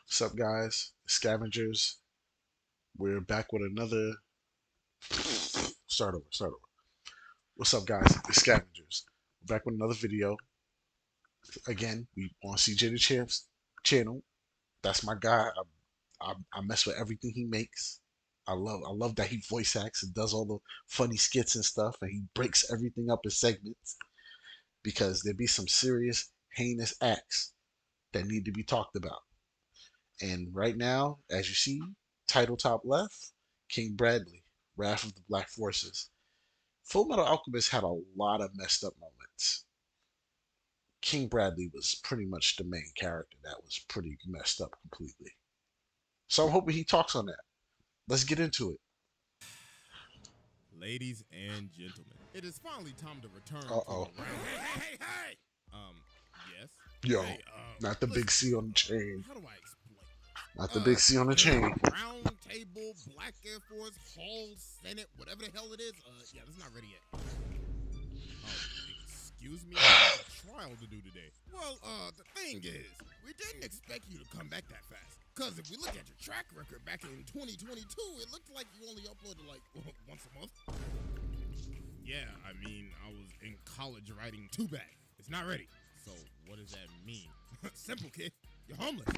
What's up, guys? Scavengers. We're back with another. Start over. Start over. What's up, guys? It's Scavengers. We're back with another video. Again, we on Cjdachamp's channel. That's my guy. I mess with everything he makes. I love that he voice acts and does all the funny skits and stuff, and he breaks everything up in segments because there be some serious heinous acts that need to be talked about. And right now, as you see, title top left, King Bradley, Wrath of the Black Forces. Full Metal Alchemist had a lot of messed up moments. King Bradley was pretty much the main character that was pretty messed up completely. So I'm hoping he talks on that. Let's get into it. Ladies and gentlemen, it is finally time to return Uh to oh. the round. Hey! Yes? Yo, Hey, not the big C on the chain. how do I explain? Not the big C on the chain. Round table, Black Air Force, Hall, Senate, whatever the hell it is. Yeah, that's not ready yet. Excuse me, I have a trial to do today. Well, the thing is, we didn't expect you to come back that fast. Cause if we look at your track record back in 2022, it looked like you only uploaded like once a month. Yeah, I mean, I was in college writing too bad. It's not ready. So what does that mean? Simple, kid. You're homeless.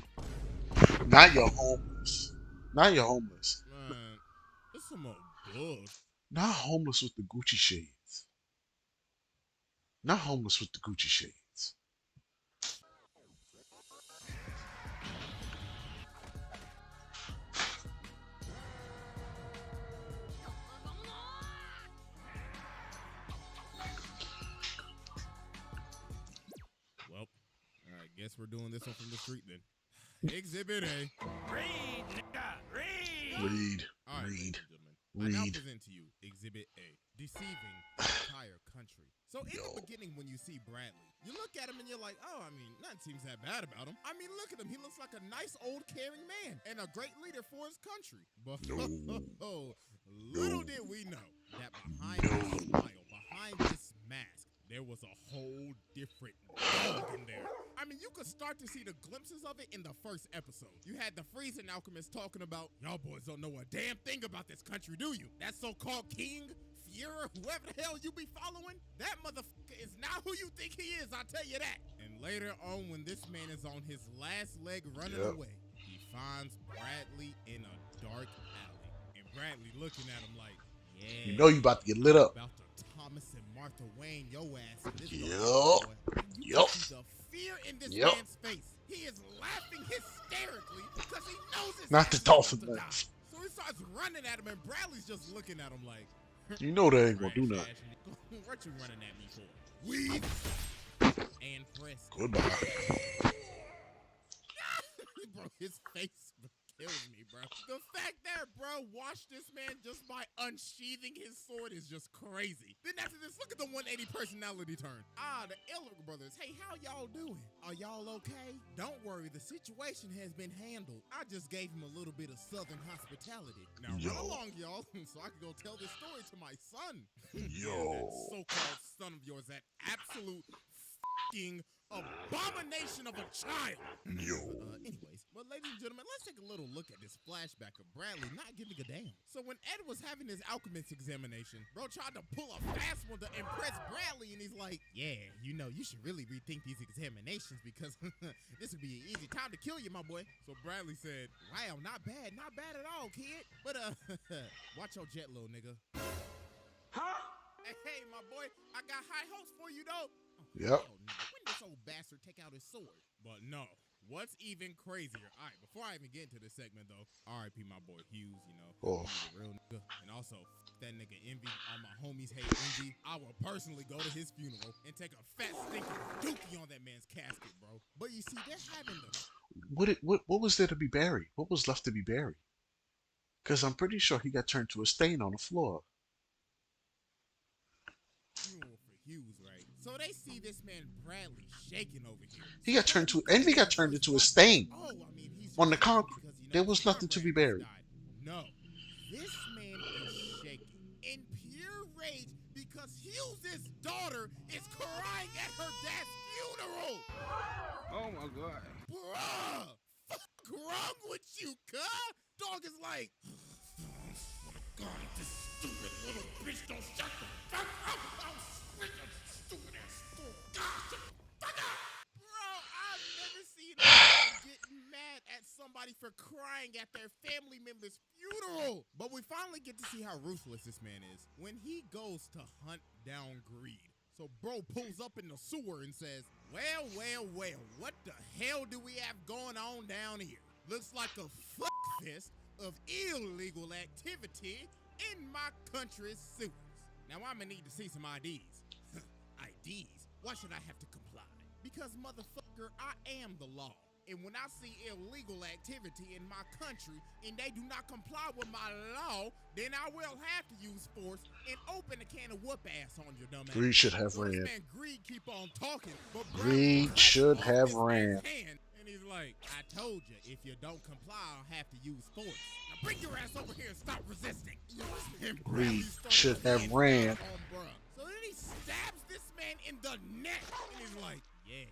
Not your homeless. Not your homeless. Man, it's some old bull. Not homeless with the Gucci shades. Not homeless with the Gucci shades. Well, I guess we're doing this one from the street then. Exhibit A. Read, nigga, read. Read. All right, Read. ladies and gentlemen, I now Read. present to you Exhibit A, deceiving the entire country. So in the beginning, when you see Bradley, you look at him and you're like, oh, I mean, nothing seems that bad about him. I mean, look at him. He looks like a nice, old, caring man and a great leader for his country. But little did we know that behind this smile, behind this mask, there was a whole different dog in there. I mean, you could start to see the glimpses of it in the first episode. You had the freezing alchemist talking about, y'all boys don't know a damn thing about this country, do you? That so-called king, Fuhrer, whoever the hell you be following, that motherfucker is not who you think he is, I'll tell you that. And later on, when this man is on his last leg running away, he finds Bradley in a dark alley. And Bradley looking at him like, yeah. You know you about to get lit up. About to Thomas and Martha Wayne your ass. Yup. Yup. The fear in this Yep. man's face. He is laughing hysterically because he knows it's Not the dolphin laugh. So he starts running at him, and Bradley's just looking at him like, You know they ain't gonna do nothing. what you running at me for? Weed and press. Goodbye. Bro, his face kills me, bro. The fact that bro watched this man just by unsheathing his sword is just crazy. Then after this, look at the 180 personality turn. The Elric brothers. Hey, how y'all doing? Are y'all okay? Don't worry, the situation has been handled. I just gave him a little bit of southern hospitality. Now run along, y'all, so I can go tell this story to my son. Yo. That so-called son of yours, that absolute f***ing abomination of a child. Yo. Anyways, but ladies and gentlemen, let's take a little look at this flashback of Bradley not giving a damn. So when Ed was having his alchemist examination, bro tried to pull a fast one to impress Bradley, and he's like, yeah, you know, you should really rethink these examinations because this would be an easy time to kill you, my boy. So Bradley said, wow, not bad at all, kid. But watch your jet, little nigga. Huh? Hey, my boy, I got high hopes for you, though. Yep. When this old bastard take out his sword? But no, what's even crazier? All right, before I even get into this segment, though, R.I.P. my boy Hughes, you know, he's a real nigga. And also, that nigga Envy, all my homies hate Envy. I will personally go to his funeral and take a fat stinking dookie on that man's casket, bro. But you see, they're having the... What was there to be buried? What was left to be buried? Because I'm pretty sure he got turned to a stain on the floor. Funeral for Hughes, right? So they see this man Bradley shaking over here. He got turned to Envy got turned into a stain on the concrete. There was nothing to be buried. No, this man is shaking in pure rage because Hughes' daughter is crying at her dad's funeral. Oh my God. Bruh, fuck you, cuh. Dog is like, God, if this stupid little bitch don't shut the fuck up, I'll switch your stupid ass store. God, shut the fuck up. Bro, I've never seen a man get mad at somebody for crying at their family member's funeral. But we finally get to see how ruthless this man is when he goes to hunt down greed. So bro pulls up in the sewer and says, well, what the hell do we have going on down here? Looks like a fuck fest of illegal activity in my country's sewers. Now I'm gonna need to see some IDs. IDs? Why should I have to comply? Because motherfucker, I am the law. And when I see illegal activity in my country and they do not comply with my law, then I will have to use force and open a can of whoop ass on your dumb ass. Greed should have So this ran. man Greed keep on talking, but Greed should have ran. And he's like, I told you, if you don't comply, I'll have to use force. Now bring your ass over here and stop resisting. Greed should have ran. So then he stabs this man in the neck, and he's like, yeah,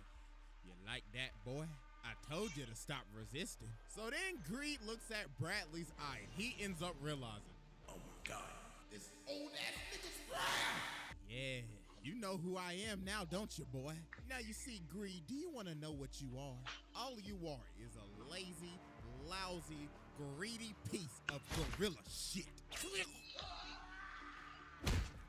you like that, boy? I told you to stop resisting. So then Greed looks at Bradley's eye, and he ends up realizing, oh my God, this old ass nigga's right. Yeah, you know who I am now, don't you, boy? Now you see, Greed, do you want to know what you are? All you are is a lazy, lousy, greedy piece of gorilla shit.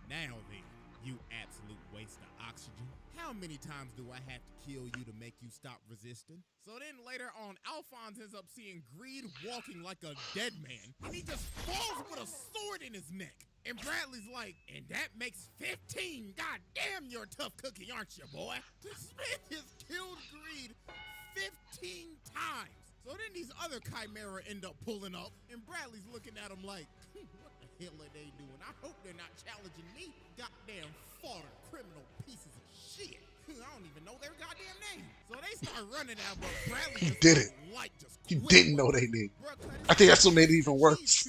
Now then, you absolute waste of oxygen. How many times do I have to kill you to make you stop resisting? So then later on, Alphonse ends up seeing Greed walking like a dead man, and he just falls with a sword in his neck. And Bradley's like, and that makes 15. God damn, you're a tough cookie, aren't you, boy? This man has killed Greed 15 times. So then these other Chimera end up pulling up, and Bradley's looking at him like, what the hell are they doing? I hope they're not challenging me. Goddamn fodder, criminal pieces of shit. I don't even know their goddamn name. So they start running out, but Bradley He didn't. He didn't know their name. I think that's what made it even worse.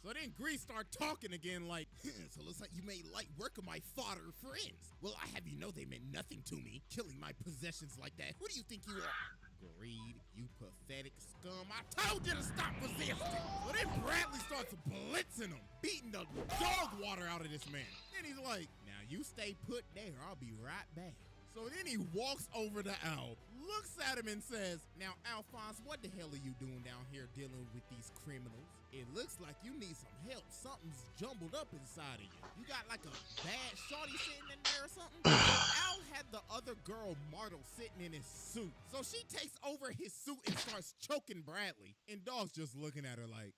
So then Greed start talking again like, so looks like you made light work of my fodder friends. Well, I have you know they meant nothing to me, killing my possessions like that. Who do you think you are? Greed, you pathetic scum. I told you to stop resisting. So then Bradley starts blitzing him, beating the dog water out of this man. Then he's like, now you stay put there, I'll be right back. So then he walks over to Al, looks at him and says, now Alphonse, what the hell are you doing down here dealing with these criminals? It looks like you need some help. Something's jumbled up inside of you. You got like a bad shorty sitting in there or something? So Al had the other girl, Martle, sitting in his suit. So she takes over his suit and starts choking Bradley. And Dog's just looking at her like,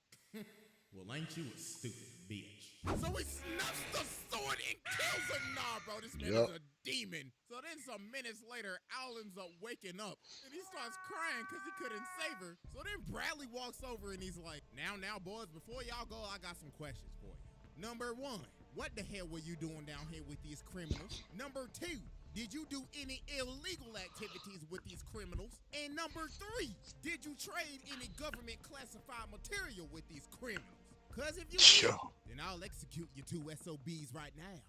well, ain't you a stupid bitch? So he snuffs the sword and kills her. Nah, bro, this man is a demon. So then some minutes later, Al ends up waking up, and he starts crying because he couldn't save her. So then Bradley walks over, and he's like, now, boys, before y'all go, I got some questions for you. Number one, what the hell were you doing down here with these criminals? Number two, did you do any illegal activities with these criminals? And number three, did you trade any government classified material with these criminals? Because if you did, then I'll execute your two SOBs right now.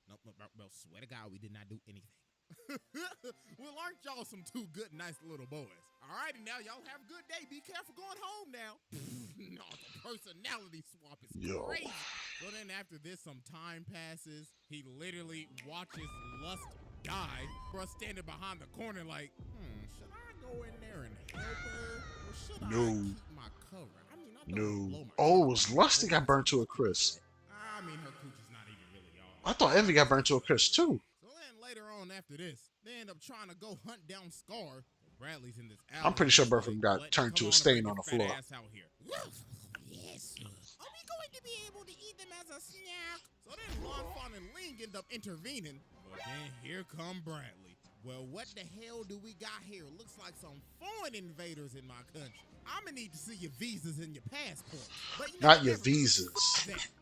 Nope, swear to God, we did not do anything. Well, aren't y'all some two good, nice little boys? All right, and now y'all have a good day. Be careful going home now. No, the personality swap is crazy. So then after this, some time passes. He literally watches Lust die. Bruh standing behind the corner like, should I go in there and help her? Or should I keep my cover? I mean, I don't blow my Oh, it was Lusty got burnt to a crisp. I mean, her cooch is not even really all. I thought Envy got burnt to a crisp too. So then later on after this, they end up trying to go hunt down Scar. Bradley's in this alley. I'm pretty sure both of them got turned to a stain on the floor. Yes. Are we going to be able to eat them as a snack? So then Lonfon and Ling end up intervening. But then here come Bradley. Well, what the hell do we got here? Looks like some foreign invaders in my country. I'm gonna need to see your visas and your passports. But you know, not your visas.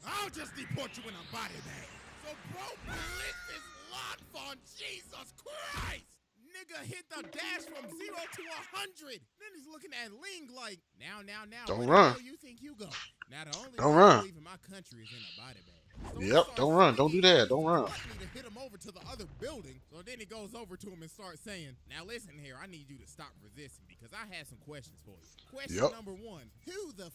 I'll just deport you in a body bag. So bro, blitz this Lonfon, Jesus Christ! Nigga hit the dash from 0 to 100. Then he's looking at Ling like, now. Don't where run. the hell you think you go? Now the only Don't way run. I leave in my country is in a body bag. So he Yep. starts Don't run. Don't do swinging that. his Don't run. gluttony to hit him over to the other building. So then he goes over to him and starts saying, now listen here, I need you to stop resisting because I have some questions for you. Question Yep. number 1, who the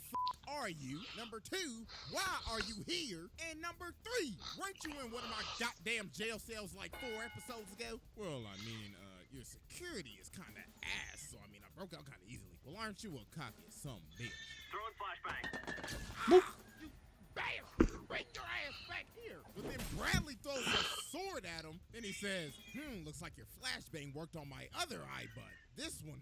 are you? Number 2, why are you here? And number 3, weren't you in one of my goddamn jail cells like 4 episodes ago? Well, I mean, your security is kind of ass, so I mean, I broke out kind of easily. Well, aren't you a cocky some bitch? Throwing flashbang. You bastard! Bring your ass back here! But then Bradley throws a sword at him, and he says, looks like your flashbang worked on my other eye bud. This one,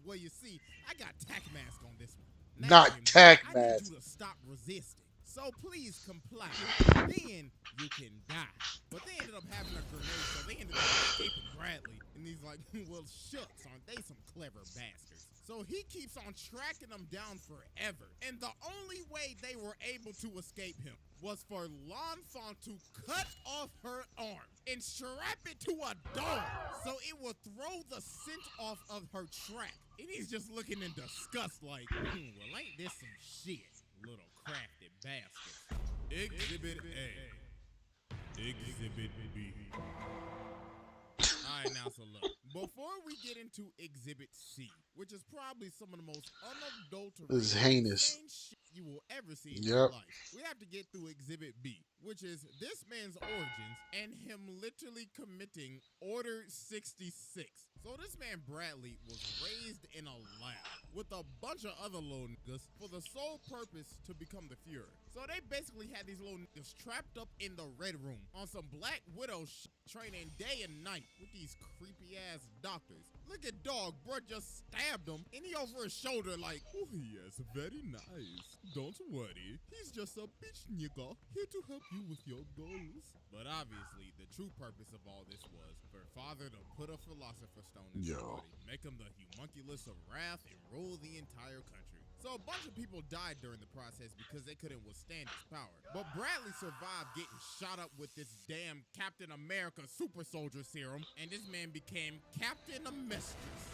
well, you see, I got tack mask on this one. Now, Not tack I mask. need you to stop resisting. So please comply. Then you can die. But they ended up having a grenade, so they ended up escaping Bradley. And he's like, well, shucks, aren't they some clever bastards? So he keeps on tracking them down forever. And the only way they were able to escape him was for L'Enfant to cut off her arm and strap it to a dog so it would throw the scent off of her track. And he's just looking in disgust like, well, ain't this some shit, little crafty bastard. Exhibit A. Exhibit B. Alright, now so look. Before we get into Exhibit C, which is probably some of the most unadulterated This is heinous. insane shit you will ever see in your Yep. life, we have to get through Exhibit B, which is this man's origins and him literally committing Order 66. So this man Bradley was raised in a lab with a bunch of other little niggas for the sole purpose to become the Fuhrer. So they basically had these little niggas trapped up in the Red Room on some Black Widow shit, training day and night with these creepy ass doctors. Look at dog, bro just stabbed him and he over his shoulder like, oh yes, very nice. Don't worry, he's just a bitch nigga here to help you with your goals. But obviously, the true purpose of all this was for father to put a philosopher's stone in somebody, make him the homunculus of wrath, and rule the entire country. So a bunch of people died during the process because they couldn't withstand his power. But Bradley survived getting shot up with this damn Captain America super soldier serum, and this man became Captain Amestris.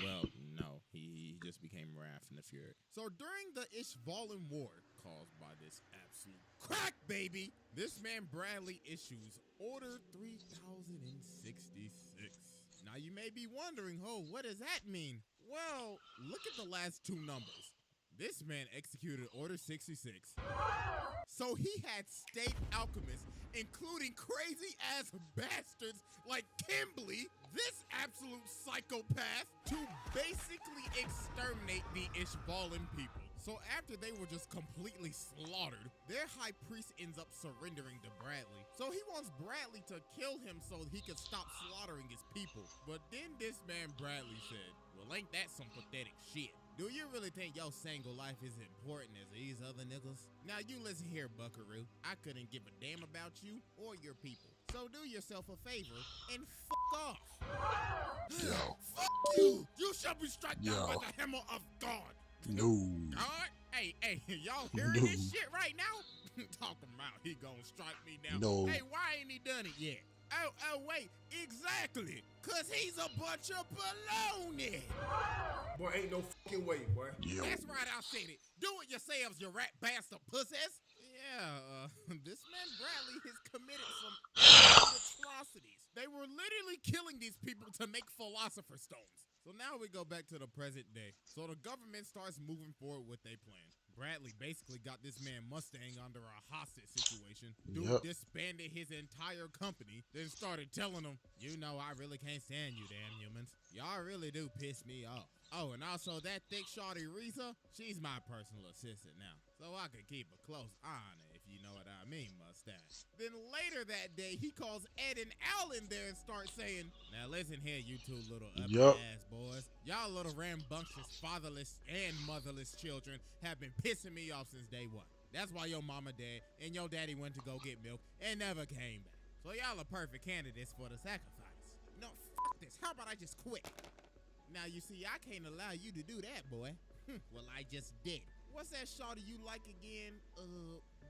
Well, no, he just became Wrath and the Fury. So during the Ishvalan War, caused by this absolute crack baby, this man Bradley issues Order 3066. Now you may be wondering, oh, what does that mean? Well, look at the last 2 numbers. This man executed Order 66. So he had state alchemists, including crazy-ass bastards like Kimberly, this absolute psychopath, to basically exterminate the Ishvalan people. So after they were just completely slaughtered, their high priest ends up surrendering to Bradley. So he wants Bradley to kill him so he can stop slaughtering his people. But then this man Bradley said, well, ain't that some pathetic shit? Do you really think your single life is important as these other niggas? Now you listen here, buckaroo. I couldn't give a damn about you or your people. So do yourself a favor and fuck off. Yo. Fuck you! You shall be struck down Yo. by the hammer of God. No. God? Hey, y'all hearing No. this shit right now? Talking about he gonna strike me down. No. Hey, why ain't he done it yet? Oh, wait, exactly. Cause he's a bunch of baloney. Boy, ain't no fucking way, boy. Yo. That's right, I said it. Do it yourselves, you rat bastard pussies. Yeah, this man Bradley has committed some atrocities. They were literally killing these people to make philosopher's stones. So now we go back to the present day. So the government starts moving forward with their plan. Bradley basically got this man Mustang under a hostage situation. Dude disbanded his entire company, then started telling him, you know, I really can't stand you damn humans. Y'all really do piss me off. Oh, and also that thick shawty Risa, she's my personal assistant now. So I can keep a close eye on her, if you know what I mean, mustache. Then later that day, he calls Ed and Al in there and starts saying, now listen here, you two little ass boys. Y'all little rambunctious, fatherless, and motherless children have been pissing me off since day one. That's why your mama, dad, and your daddy went to go get milk and never came back. So y'all are perfect candidates for the sacrifice. No, fuck this. How about I just quit? Now, you see, I can't allow you to do that, boy. Well, I just did. What's that shawty you like again?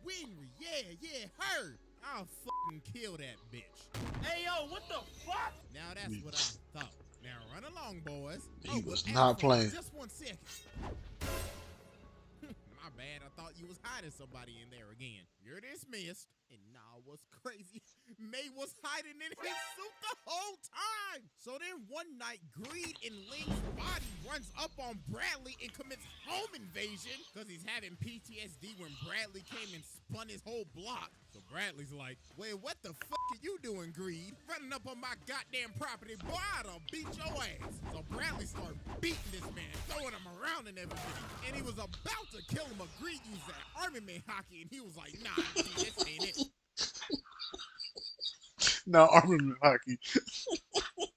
Winry. Yeah, her. I'll fucking kill that bitch. Hey, yo, what the fuck? Now, that's what I thought. Now, run along, boys. He was not playing. Just 1 second. My bad. I thought you was hiding somebody in there again. You're dismissed. And nah, what's crazy? May was hiding in his suit the whole time. So then one night, Greed in Ling's body runs up on Bradley and commits home invasion because he's having PTSD when Bradley came and spun his whole block. So Bradley's like, wait, what the fuck are you doing, Greed? Running up on my goddamn property, boy, I'd beat your ass. So Bradley started beating this man, throwing him around and everything. And he was about to kill him, but Greed used that armament hockey, and he was like, nah, this ain't it. Now armament hockey. Hey,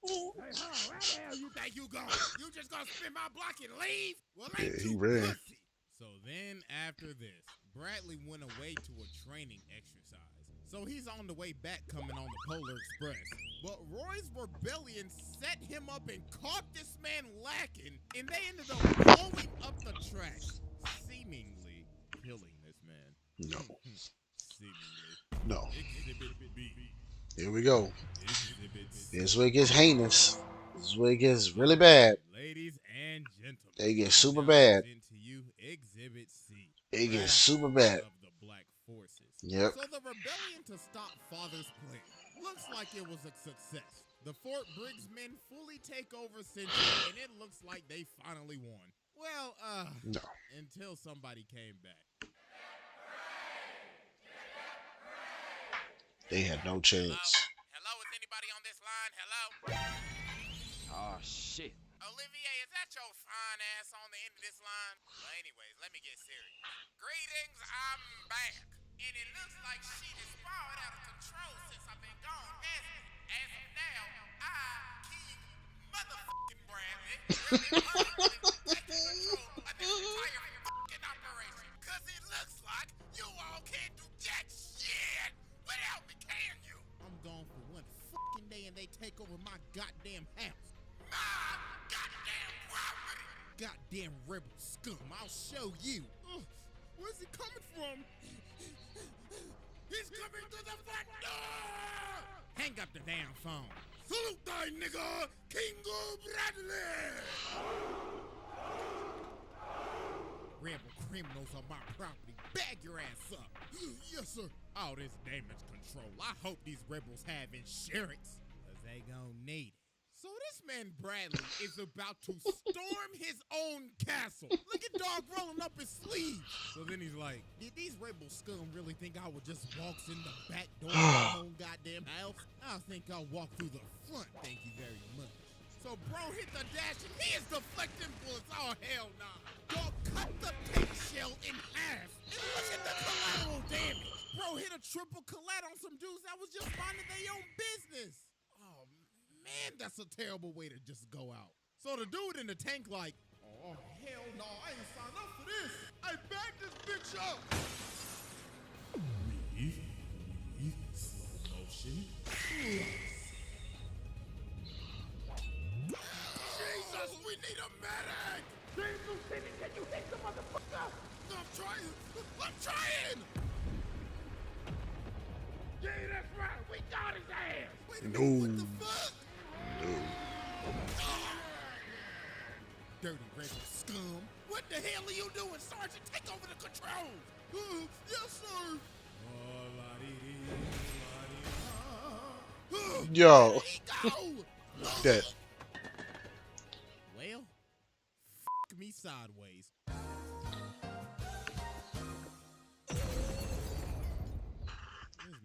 huh, where the hell you think you going? You just gonna spin my block and leave? Well, ain't Yeah, he you ran. pussy. So then after this, Bradley went away to a training exercise. So he's on the way back coming on the Polar Express. But Roy's rebellion set him up and caught this man lacking, and they ended up blowing up the track, seemingly killing this man. No. Seemingly. No. Exhibit B. Here we go. Exhibit C. This is where it gets heinous. This is where it gets really bad. Ladies and gentlemen, It gets super I now bad. present to you Exhibit C. It gets Wrath super bad. Of the Black Forces. Yep. So the rebellion to stop Father's plan looks like it was a success. The Fort Briggs men fully take over Central, and it looks like they finally won. Well, No. until somebody came back. They had no chance. Hello, is anybody on this line? Hello? Oh, shit. Olivier, is that your fine ass on the end of this line? Well, anyways, let me get serious. Greetings, I'm back. And it looks like shit is spiraled out of control since I've been gone, hasn't it? As of now, I, King Motherfucking Bradley, will be taking control of this entire fucking operation. Cause it looks like you all can't do jack shit without me, can you? I'm gone for one fucking day and they take over my goddamn house. My goddamn property! Goddamn rebel scum, I'll show you. Where's he coming from? He's coming through the front door! Hang up the damn phone. Salute thy nigga, Kingo Bradley! Rebel criminals on my property, bag your ass up. Yes, sir. All this damage control. I hope these rebels have insurance, cause they gon' need it. So this man Bradley is about to storm his own castle. Look at dog rolling up his sleeves. So then he's like, did these rebel scum really think I would just walk in the back door of my own goddamn house? I think I'll walk through the front, thank you very much. So bro hit the dash and he is deflecting bullets. Oh hell nah. Dog cut the tank shell in half. And look at the collateral damage. Bro hit a triple collat on some dudes that was just minding their own business. Oh man, that's a terrible way to just go out. So the dude in the tank like, oh hell no, I ain't signed up for this. I backed this bitch up. Breathe, slow motion. Jesus, we need a medic! Can you hit the motherfucker? I'm trying! I'm trying! Yeah, that's right. We got his ass. Wait a minute, what the fuck? Dirty rebel scum! What the hell are you doing, Sergeant? Take over the controls! Yes, sir! Yo. There he go! Dead. Well, f me sideways. This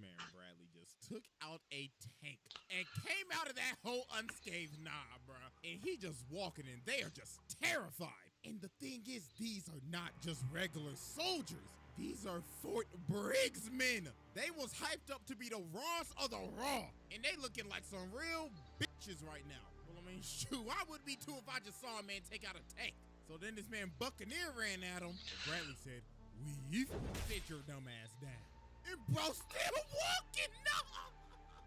man Bradley just took out a tank and came out of that hole unscathed. Nah, bruh. And he just walking in. They are just terrified. And the thing is, these are not just regular soldiers. These are Fort Briggs men. They was hyped up to be the rawest of the raw. And they looking like some real bitches right now. Well, I mean, shoot, I would be too if I just saw a man take out a tank. So then this man Buccaneer ran at him. Bradley said, weave, sit your dumb ass down. And bro still walking, no.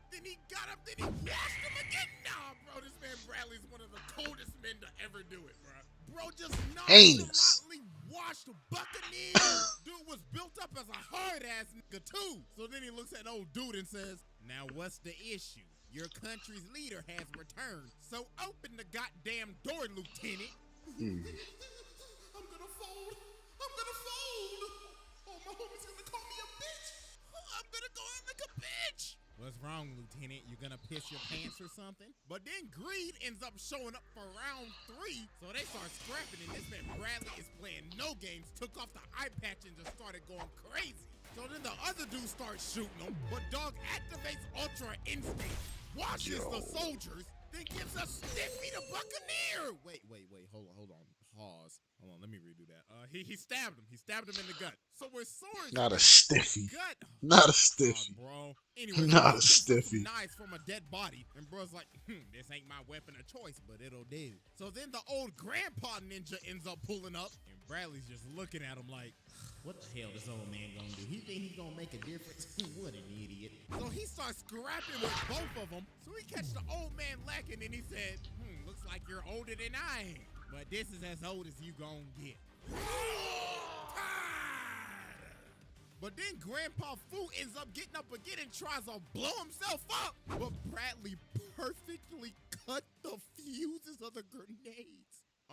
Then he got up, then he washed him again. Nah, bro, this man Bradley's one of the coldest men to ever do it, bro. Bro just Heinous. nonchalantly washed the Buccaneer. Dude was built up as a hard-ass nigga, too. So then he looks at old dude and says, now what's the issue? Your country's leader has returned. So open the goddamn door, Lieutenant. I'm gonna fold. I'm gonna fold. my homie's gonna call me a bitch. I'm gonna go out like a bitch. What's wrong, Lieutenant? You gonna piss your pants or something? But then Greed ends up showing up for round 3, so they start scrapping, and this man Bradley is playing no games, took off the eye patch and just started going crazy. So then the other dude starts shooting him, but Dog activates Ultra Instinct, washes the soldiers, then gives a stiffy to Buccaneer. Wait, hold on, pause. Hold on, let me redo that. He stabbed him. He stabbed him in the gut. So we're swords. Not a stiffy. Gut. Not a stiffy. Bro. Anyway, Not a picks up stiffy. some knives from a dead body, and bro's like, this ain't my weapon of choice, but it'll do. So then the old grandpa ninja ends up pulling up, and Bradley's just looking at him like, what the hell this old man gonna do? He think he gonna make a difference? What an idiot. So he starts scrapping with both of them. So he catch the old man lacking, and he said, looks like you're older than I am. But this is as old as you gonna get. But then Grandpa Fu ends up getting up again and tries to blow himself up. But Bradley perfectly cut the fuses of the grenades.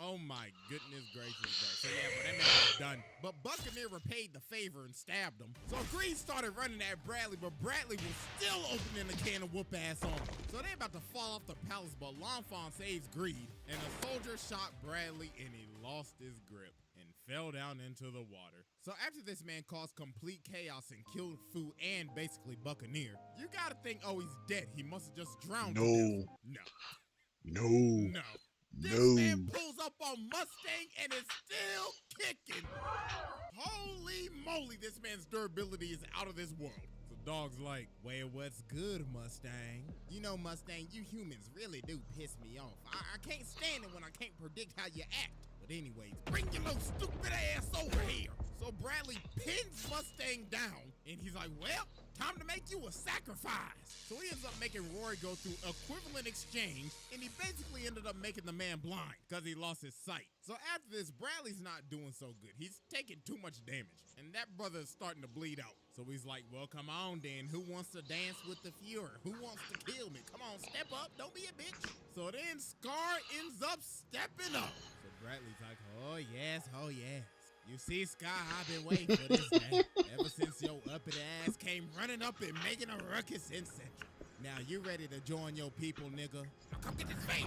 Oh my goodness gracious. So yeah, but that man was done. But Buccaneer repaid the favor and stabbed him. So Greed started running at Bradley, but Bradley was still opening the can of whoop ass on him. So they about to fall off the palace, but L'Enfant saves Greed, and a soldier shot Bradley and he lost his grip and fell down into the water. So after this man caused complete chaos and killed Fu and basically Buccaneer, you gotta think, oh, he's dead. He must have just drowned. No. This man pulls up on Mustang and is still kicking. Holy moly, this man's durability is out of this world. So Dog's like, well, what's good, Mustang? You know, Mustang, you humans really do piss me off. I can't stand it when I can't predict how you act. But anyways, bring your little stupid ass over here. So Bradley pins Mustang down, and he's like, well, time to make you a sacrifice. So he ends up making Rory go through equivalent exchange, and he basically ended up making the man blind because he lost his sight. So after this, Bradley's not doing so good. He's taking too much damage, and that brother is starting to bleed out. So he's like, well, come on, then. Who wants to dance with the Fuhrer? Who wants to kill me? Come on, step up. Don't be a bitch. So then Scar ends up stepping up. So Bradley's like, oh, yes, oh, yes. You see, Sky, I've been waiting for this day. Ever since your uppity ass came running up and making a ruckus in Central. Now, you ready to join your people, nigga? Now come get this face.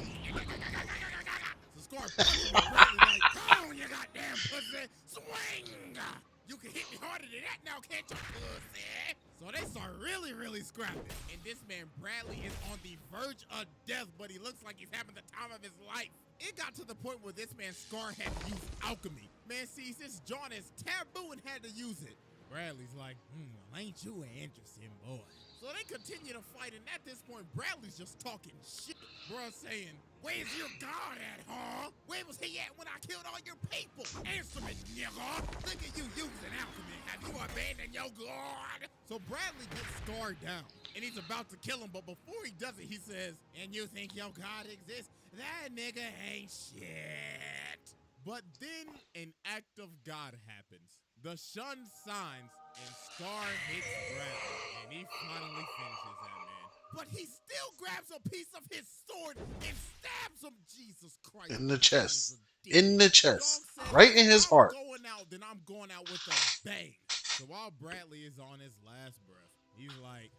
So Scar punches Bradley like, come on, you goddamn pussy. Swing. You can hit me harder than that now, can't you, pussy? So they start really scrapping. And this man, Bradley, is on the verge of death, but he looks like he's having the time of his life. It got to the point where this man, Scar, had to use alchemy. Man sees this joint as taboo and had to use it. Bradley's like, well, ain't you an interesting boy? So they continue to fight, and at this point, Bradley's just talking shit. Bruh saying, where's your god at, huh? Where was he at when I killed all your people? Answer me, nigga. Look at you using alchemy. Have you abandoned your god? So Bradley gets Scar down, and he's about to kill him, but before he does it, he says, and you think your god exists? That nigga ain't shit. But then an act of God happens. The sun signs, and Scar hits Bradley, and he finally finishes that man. But he still grabs a piece of his sword and stabs him. Jesus Christ. In the chest. In the chest. Right in his heart. I'm going out with a bang. So while Bradley is on his last breath, he's like,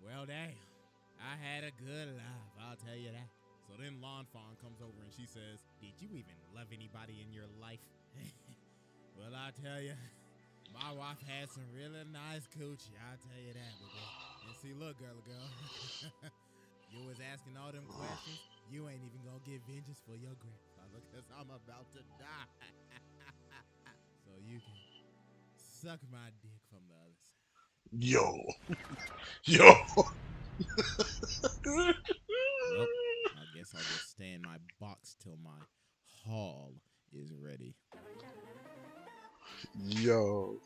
well, damn. I had a good life, I'll tell you that. So then L'Enfant comes over and she says, did you even love anybody in your life? Well, I tell you, my wife had some really nice coochie, I'll tell you that, baby. And see, look, girl, you was asking all them questions, you ain't even gonna get vengeance for your grandfather because I'm about to die. So you can suck my dick from the other side. Yo. Well, I guess I'll just stay in my box till my haul is ready. Yo.